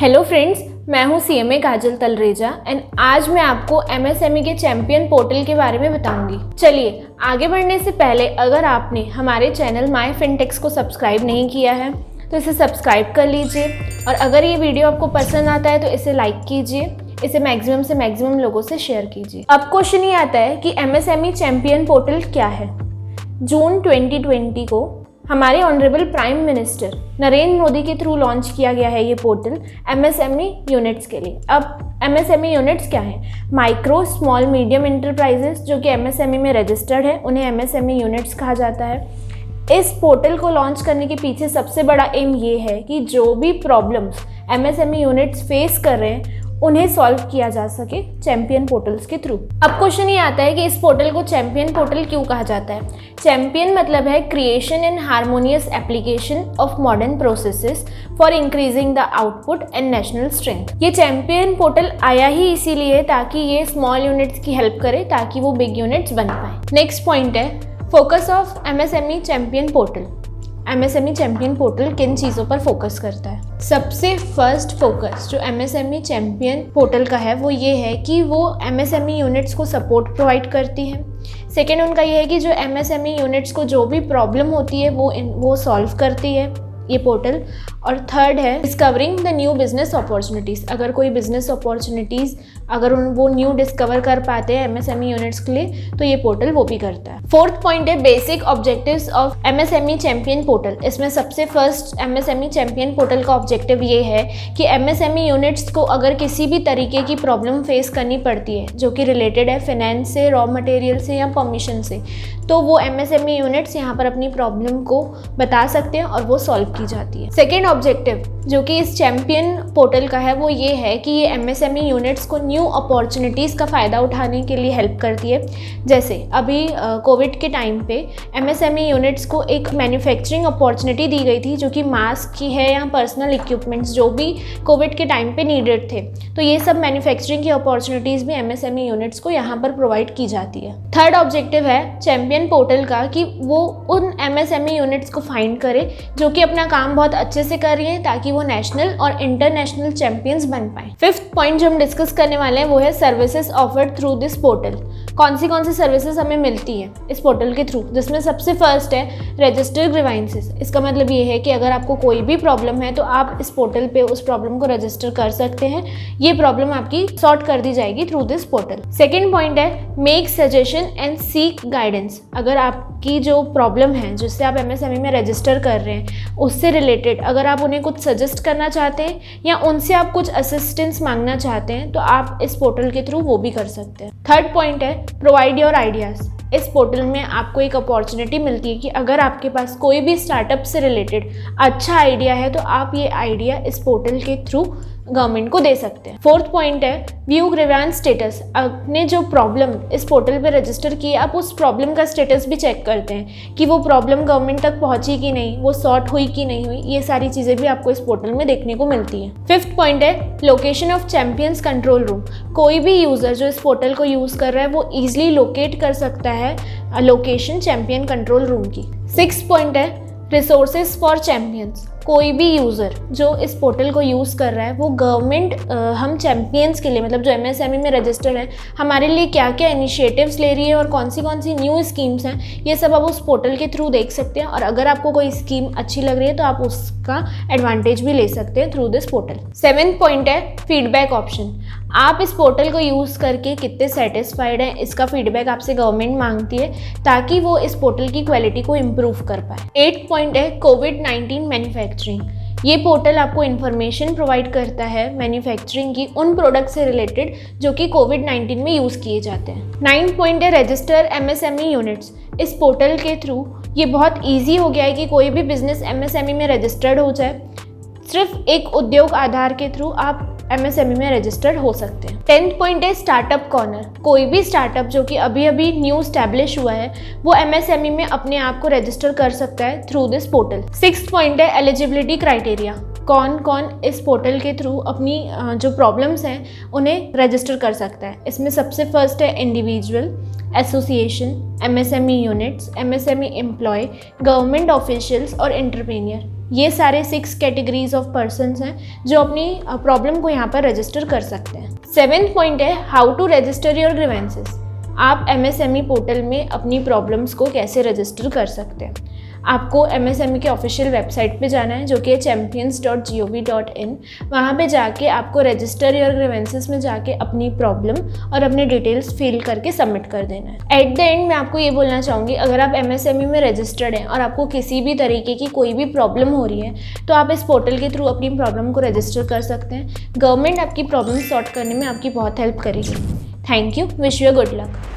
Hello friends, मैं हूं CMA Kajal Talreja and आज मैं आपको एमएसएमई के चैंपियन पोर्टल के बारे में बताऊंगी। चलिए आगे बढ़ने से पहले अगर आपने हमारे चैनल माय फिनटेक्स को सब्सक्राइब नहीं किया है तो इसे सब्सक्राइब कर लीजिए और अगर ये वीडियो आपको पसंद आता है तो इसे लाइक कीजिए, इसे मैक्सिमम से मैक्सिमम लोगों से शेयर कीजिए। अब क्वेश्चन ये आता है कि एमएसएमई चैंपियन पोर्टल क्या है। जून 2020 को हमारे honourable prime minister Narendra Modi के थ्रू लॉन्च किया गया है ये पोर्टल एमएसएमई यूनिट्स के लिए। अब एमएसएमई यूनिट्स क्या है? माइक्रो स्मॉल मीडियम इंटरप्राइजेस जो कि एमएसएमई में रजिस्टर्ड है उन्हें एमएसएमई यूनिट्स कहा जाता है। इस पोर्टल को लॉन्च करने के पीछे सबसे बड़ा एम ये है कि जो भी प्रॉब्लम्स एमएसएमई यूनिट्स फेस कर रहे हैं उन्हें सॉल्व किया जा सके चैंपियन पोर्टल्स के थ्रू। अब क्वेश्चन ये आता है कि इस पोर्टल को चैंपियन पोर्टल क्यों कहा जाता है। चैंपियन मतलब है creation and harmonious application of modern processes for increasing the output and national strength. ये चैंपियन पोर्टल आया ही इसीलिए ताकि ये स्मॉल यूनिट्स की हेल्प करे ताकि वो बिग यूनिट्स बन पाए। नेक्स्ट पॉइंट है focus of MSME champion portal. MSME champion portal किन चीज़ों पर फोकस करता है? सबसे फर्स्ट फोकस जो एमएसएमई चैंपियन पोर्टल का है वो ये है कि वो एमएसएमई यूनिट्स को सपोर्ट प्रोवाइड करती है। सेकेंड उनका ये है कि जो एमएसएमई यूनिट्स को जो भी प्रॉब्लम होती है वो सॉल्व करती है ये पोर्टल। और थर्ड है discovering the new business opportunities. अगर कोई बिजनेस अपॉर्चुनिटीज़ अगर वो न्यू डिस्कवर कर पाते हैं एमएसएमई यूनिट्स के लिए तो ये पोर्टल वो भी करता है। फोर्थ पॉइंट है basic objectives of MSME champion portal. इसमें सबसे फर्स्ट एमएसएमई चैंपियन पोर्टल का ऑब्जेक्टिव ये है कि एमएसएमई यूनिट्स को अगर किसी भी तरीके की प्रॉब्लम फेस करनी पड़ती है जो कि रिलेटेड है फाइनेंस से, रॉ मटेरियल से या परमिशन से, तो वो एमएसएमई यूनिट्स यहाँ पर अपनी प्रॉब्लम को बता सकते हैं और वो सॉल्व की जाती है। सेकेंड ऑब्जेक्टिव जो कि इस चैंपियन पोर्टल का है वो ये है कि ये एमएसएमई यूनिट्स को न्यू अपॉर्चुनिटीज़ का फ़ायदा उठाने के लिए हेल्प करती है। जैसे अभी कोविड के टाइम पे एमएसएमई यूनिट्स को एक मैन्युफैक्चरिंग अपॉर्चुनिटी दी गई थी जो कि मास्क की है या पर्सनल इक्विपमेंट्स जो भी कोविड के टाइम पे नीडेड थे, तो ये सब मैन्युफैक्चरिंग की अपॉर्चुनिटीज़ भी एमएसएमई यूनिट्स को यहाँ पर प्रोवाइड की जाती है। थर्ड ऑब्जेक्टिव है चैंपियन पोर्टल का कि वो उन एमएसएमई यूनिट्स को फाइंड करे जो कि अपना काम बहुत अच्छे से कर रही है ताकि वो नेशनल और इंटरनेशनल चैंपियंस बन पाए। फिफ्थ पॉइंट जो हम डिस्कस करने वाले हैं वो है services offered through this portal. कौन सी सर्विसेज हमें मिलती है इस पोर्टल के थ्रू, जिसमें सबसे फर्स्ट है रजिस्टर ग्रीवांसेस। इसका मतलब ये है कि अगर आपको कोई भी प्रॉब्लम है तो आप इस पोर्टल पे उस प्रॉब्लम को रजिस्टर कर सकते हैं, ये प्रॉब्लम आपकी सॉर्ट कर दी जाएगी through this portal. Second point है make suggestion and seek guidance. अगर आपकी जो प्रॉब्लम है जिससे आप एमएसएमई में रजिस्टर कर रहे हैं उससे रिलेटेड अगर आप उन्हें कुछ सजेस्ट करना चाहते हैं या उनसे आप कुछ असिस्टेंस मांगना चाहते हैं तो आप इस पोर्टल के थ्रू वो भी कर सकते हैं। थर्ड पॉइंट है प्रोवाइड योर आइडियाज़। इस पोर्टल में आपको एक अपॉर्चुनिटी मिलती है कि अगर आपके पास कोई भी स्टार्टअप से रिलेटेड अच्छा आइडिया है तो आप ये आइडिया इस पोर्टल के थ्रू गवर्नमेंट को दे सकते हैं। फोर्थ पॉइंट है व्यू ग्रीवांस स्टेटस। आपने जो प्रॉब्लम इस पोर्टल पे रजिस्टर की है आप उस प्रॉब्लम का स्टेटस भी चेक करते हैं कि वो प्रॉब्लम गवर्नमेंट तक पहुंची कि नहीं, वो सॉर्ट हुई कि नहीं हुई, ये सारी चीज़ें भी आपको इस पोर्टल में देखने को मिलती हैं। फिफ्थ पॉइंट है location of champions control room. कोई भी यूज़र जो इस पोर्टल को यूज़ कर रहा है वो ईजिली लोकेट कर सकता है लोकेशन चैंपियन कंट्रोल रूम की। सिक्स पॉइंट है रिसोर्सेज फॉर चैंपियंस। कोई भी यूज़र जो इस पोर्टल को यूज़ कर रहा है वो गवर्नमेंट हम चैंपियंस के लिए मतलब जो एमएसएमई में रजिस्टर्ड है हमारे लिए क्या क्या इनिशिएटिव्स ले रही है और कौन सी न्यू स्कीम्स हैं ये सब आप उस पोर्टल के थ्रू देख सकते हैं और अगर आपको कोई स्कीम अच्छी लग रही है तो आप उसका एडवांटेज भी ले सकते हैं through this portal. Seventh point है फीडबैक ऑप्शन। आप इस पोर्टल को यूज़ करके कितने सेटिस्फाइड हैं इसका फीडबैक आपसे गवर्नमेंट मांगती है ताकि वो इस पोर्टल की क्वालिटी को इम्प्रूव कर पाए। एट पॉइंट है कोविड-19 मैन्युफैक्चरिंग। ये पोर्टल आपको इन्फॉर्मेशन प्रोवाइड करता है मैन्युफैक्चरिंग की उन प्रोडक्ट से रिलेटेड जो कि कोविड-19 में यूज़ किए जाते हैं। 9 पॉइंट है रजिस्टर एमएसएमई यूनिट्स। इस पोर्टल के थ्रू ये बहुत ईजी हो गया है कि कोई भी बिजनेस एमएसएमई में रजिस्टर्ड हो जाए। सिर्फ एक उद्योग आधार के थ्रू आप एमएसएमई में रजिस्टर्ड हो सकते हैं। 10th पॉइंट है स्टार्टअप कॉर्नर। कोई भी स्टार्टअप जो कि अभी अभी न्यू स्टैब्लिश हुआ है वो एमएसएमई में अपने आप को रजिस्टर कर सकता है through this portal. 6th point है एलिजिबिलिटी क्राइटेरिया। कौन कौन इस पोर्टल के थ्रू अपनी जो प्रॉब्लम्स हैं उन्हें रजिस्टर कर सकता है। इसमें सबसे फर्स्ट है individual, association, MSME units, MSME employ, government officials और एंटरप्रेन्योर। ये सारे 6 कैटेगरीज ऑफ पर्सन्स हैं जो अपनी प्रॉब्लम को यहाँ पर रजिस्टर कर सकते हैं। 7th पॉइंट है how to register your grievances. आप MSME पोर्टल में अपनी प्रॉब्लम्स को कैसे रजिस्टर कर सकते हैं। आपको MSME के ऑफिशियल वेबसाइट पे जाना है जो कि champions.gov.in। वहाँ पे जाके आपको रजिस्टर योर ग्रीवेंसेस में जाके अपनी प्रॉब्लम और अपने डिटेल्स फिल करके सबमिट कर देना है। एट द एंड मैं आपको ये बोलना चाहूँगी, अगर आप MSME में रजिस्टर्ड हैं और आपको किसी भी तरीके की कोई भी प्रॉब्लम हो रही है तो आप इस पोर्टल के थ्रू अपनी प्रॉब्लम को रजिस्टर कर सकते हैं। गवर्नमेंट आपकी प्रॉब्लम सॉर्ट करने में आपकी बहुत हेल्प करेगी। Thank you, wish you good luck.